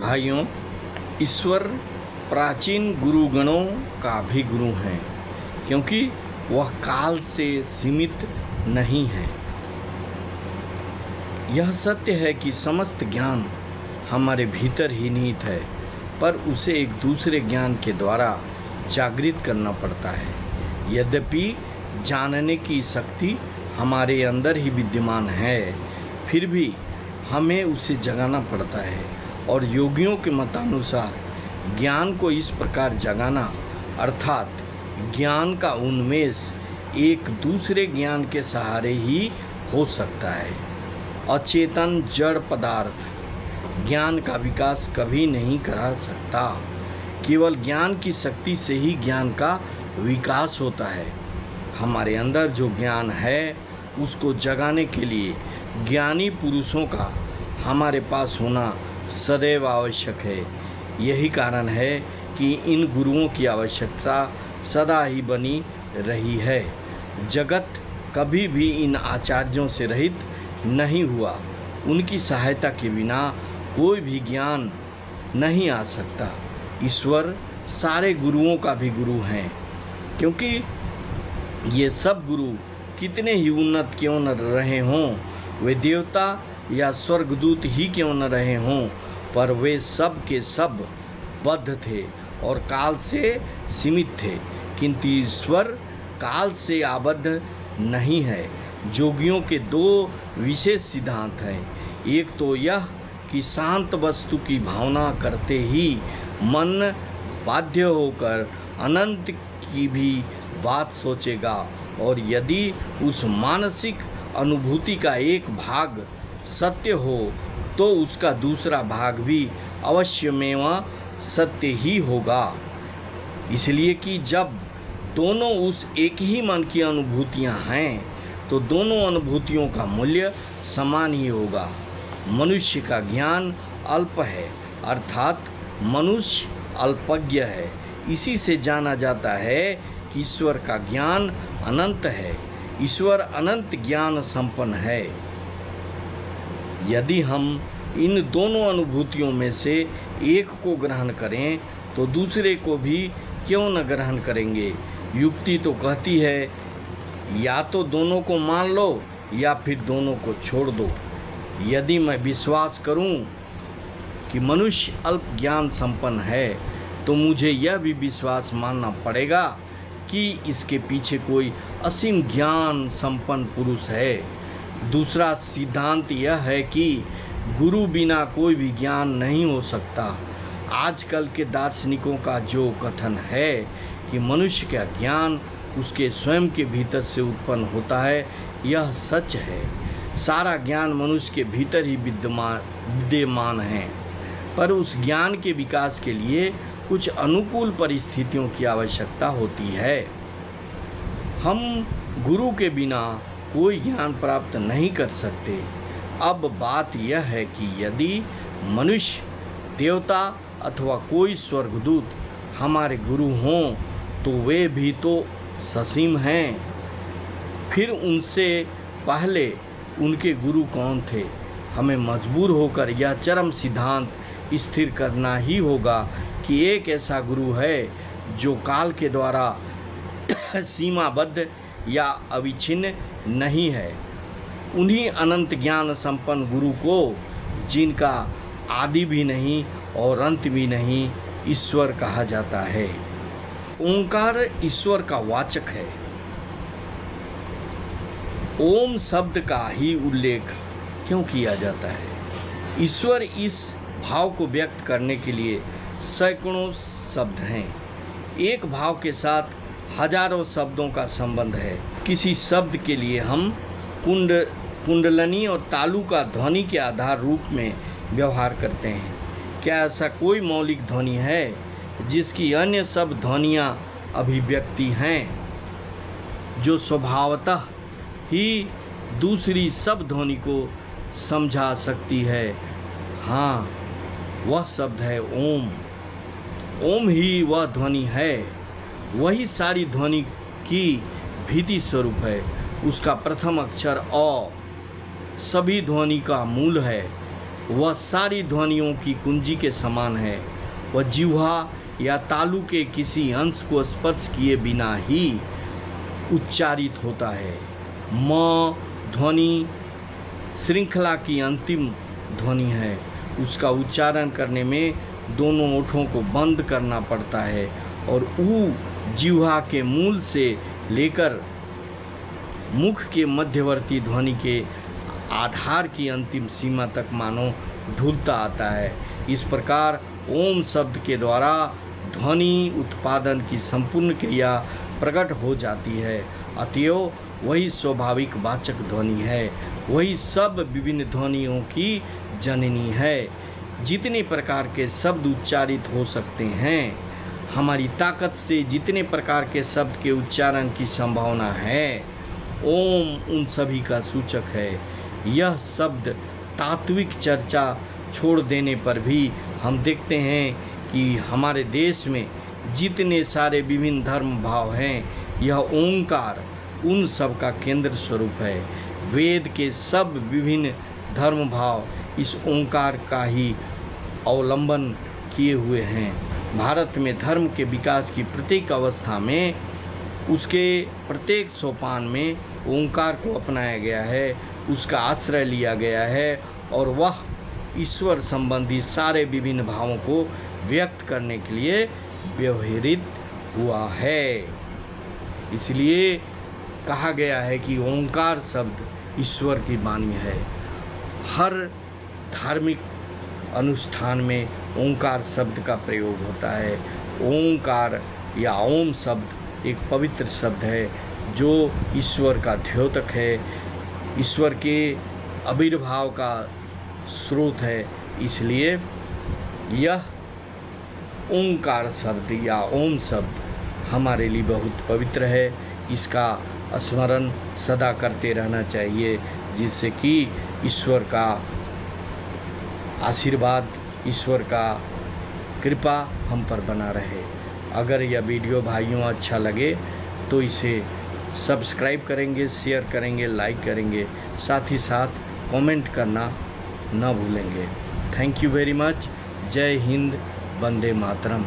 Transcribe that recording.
भाइयों, ईश्वर प्राचीन गुरुगणों का भी गुरु हैं, क्योंकि वह काल से सीमित नहीं है। यह सत्य है कि समस्त ज्ञान हमारे भीतर ही निहित है, पर उसे एक दूसरे ज्ञान के द्वारा जागृत करना पड़ता है। यद्यपि जानने की शक्ति हमारे अंदर ही विद्यमान है, फिर भी हमें उसे जगाना पड़ता है। और योगियों के मतानुसार ज्ञान को इस प्रकार जगाना अर्थात ज्ञान का उन्मेष एक दूसरे ज्ञान के सहारे ही हो सकता है। अचेतन जड़ पदार्थ ज्ञान का विकास कभी नहीं करा सकता। केवल ज्ञान की शक्ति से ही ज्ञान का विकास होता है। हमारे अंदर जो ज्ञान है उसको जगाने के लिए ज्ञानी पुरुषों का हमारे पास होना सदैव आवश्यक है। यही कारण है कि इन गुरुओं की आवश्यकता सदा ही बनी रही है। जगत कभी भी इन आचार्यों से रहित नहीं हुआ। उनकी सहायता के बिना कोई भी ज्ञान नहीं आ सकता। ईश्वर सारे गुरुओं का भी गुरु हैं, क्योंकि ये सब गुरु कितने ही उन्नत क्यों न रहे हों, वे देवता या स्वर्गदूत ही क्यों न रहे हों, पर वे सब के सब बद्ध थे और काल से सीमित थे। किंतु ईश्वर काल से आबद्ध नहीं है। योगियों के दो विशेष सिद्धांत हैं। एक तो यह कि शांत वस्तु की भावना करते ही मन बाध्य होकर अनंत की भी बात सोचेगा, और यदि उस मानसिक अनुभूति का एक भाग सत्य हो तो उसका दूसरा भाग भी अवश्यमेव सत्य ही होगा। इसलिए कि जब दोनों उस एक ही मन की अनुभूतियां हैं तो दोनों अनुभूतियों का मूल्य समान ही होगा। मनुष्य का ज्ञान अल्प है, अर्थात मनुष्य अल्पज्ञ है। इसी से जाना जाता है कि ईश्वर का ज्ञान अनंत है। ईश्वर अनंत ज्ञान संपन्न है। यदि हम इन दोनों अनुभूतियों में से एक को ग्रहण करें तो दूसरे को भी क्यों न ग्रहण करेंगे। युक्ति तो कहती है या तो दोनों को मान लो या फिर दोनों को छोड़ दो। यदि मैं विश्वास करूं कि मनुष्य अल्प ज्ञान संपन्न है तो मुझे यह भी विश्वास मानना पड़ेगा कि इसके पीछे कोई असीम ज्ञान संपन्न पुरुष है। दूसरा सिद्धांत यह है कि गुरु बिना कोई भी ज्ञान नहीं हो सकता। आजकल के दार्शनिकों का जो कथन है कि मनुष्य का ज्ञान उसके स्वयं के भीतर से उत्पन्न होता है, यह सच है। सारा ज्ञान मनुष्य के भीतर ही विद्यमान है, पर उस ज्ञान के विकास के लिए कुछ अनुकूल परिस्थितियों की आवश्यकता होती है। हम गुरु के बिना कोई ज्ञान प्राप्त नहीं कर सकते। अब बात यह है कि यदि मनुष्य, देवता अथवा कोई स्वर्गदूत हमारे गुरु हों तो वे भी तो ससीम हैं। फिर उनसे पहले उनके गुरु कौन थे? हमें मजबूर होकर यह चरम सिद्धांत स्थिर करना ही होगा कि एक ऐसा गुरु है जो काल के द्वारा सीमाबद्ध या अविच्छिन्न नहीं है। उन्हीं अनंत ज्ञान संपन्न गुरु को, जिनका आदि भी नहीं और अंत भी नहीं, ईश्वर कहा जाता है। ओंकार ईश्वर का वाचक है। ओम शब्द का ही उल्लेख क्यों किया जाता है? ईश्वर इस भाव को व्यक्त करने के लिए सैकड़ों शब्द हैं। एक भाव के साथ हजारों शब्दों का संबंध है। किसी शब्द के लिए हम कुंडलनी और तालु का ध्वनि के आधार रूप में व्यवहार करते हैं। क्या ऐसा कोई मौलिक ध्वनि है जिसकी अन्य सब ध्वनियाँ अभिव्यक्ति हैं, जो स्वभावतः ही दूसरी सब ध्वनि को समझा सकती है? हाँ, वह शब्द है ओम। ओम ही वह ध्वनि है। वही सारी ध्वनि की भीति स्वरूप है। उसका प्रथम अक्षर अ सभी ध्वनि का मूल है। वह सारी ध्वनियों की कुंजी के समान है। वह जिह्वा या तालु के किसी अंश को स्पर्श किए बिना ही उच्चारित होता है। म ध्वनि श्रृंखला की अंतिम ध्वनि है। उसका उच्चारण करने में दोनों ओठों को बंद करना पड़ता है और ऊ जिह्वा के मूल से लेकर मुख के मध्यवर्ती ध्वनि के आधार की अंतिम सीमा तक मानो ढूलता आता है। इस प्रकार ओम शब्द के द्वारा ध्वनि उत्पादन की संपूर्ण क्रिया प्रकट हो जाती है। अतएव वही स्वाभाविक वाचक ध्वनि है, वही सब विभिन्न ध्वनियों की जननी है। जितने प्रकार के शब्द उच्चारित हो सकते हैं, हमारी ताकत से जितने प्रकार के शब्द के उच्चारण की संभावना है, ओम उन सभी का सूचक है। यह शब्द तात्विक चर्चा छोड़ देने पर भी हम देखते हैं कि हमारे देश में जितने सारे विभिन्न धर्म भाव हैं, यह ओंकार उन सब का केंद्र स्वरूप है। वेद के सब विभिन्न धर्म भाव इस ओंकार का ही अवलंबन किए हुए हैं। भारत में धर्म के विकास की प्रत्येक अवस्था में उसके प्रत्येक सोपान में ओंकार को अपनाया गया है, उसका आश्रय लिया गया है और वह ईश्वर संबंधी सारे विभिन्न भावों को व्यक्त करने के लिए व्यवहारित हुआ है। इसलिए कहा गया है कि ओंकार शब्द ईश्वर की वाणी है। हर धार्मिक अनुष्ठान में ओंकार शब्द का प्रयोग होता है। ओंकार या ओम शब्द एक पवित्र शब्द है जो ईश्वर का द्योतक है, ईश्वर के आविर्भाव का स्रोत है। इसलिए यह ओंकार शब्द या ओम शब्द हमारे लिए बहुत पवित्र है। इसका स्मरण सदा करते रहना चाहिए, जिससे कि ईश्वर का आशीर्वाद, ईश्वर का कृपा हम पर बना रहे। अगर यह वीडियो भाइयों अच्छा लगे तो इसे सब्सक्राइब करेंगे, शेयर करेंगे, लाइक करेंगे, साथ ही साथ कमेंट करना न भूलेंगे। Thank you very much. जय हिंद, वंदे मातरम।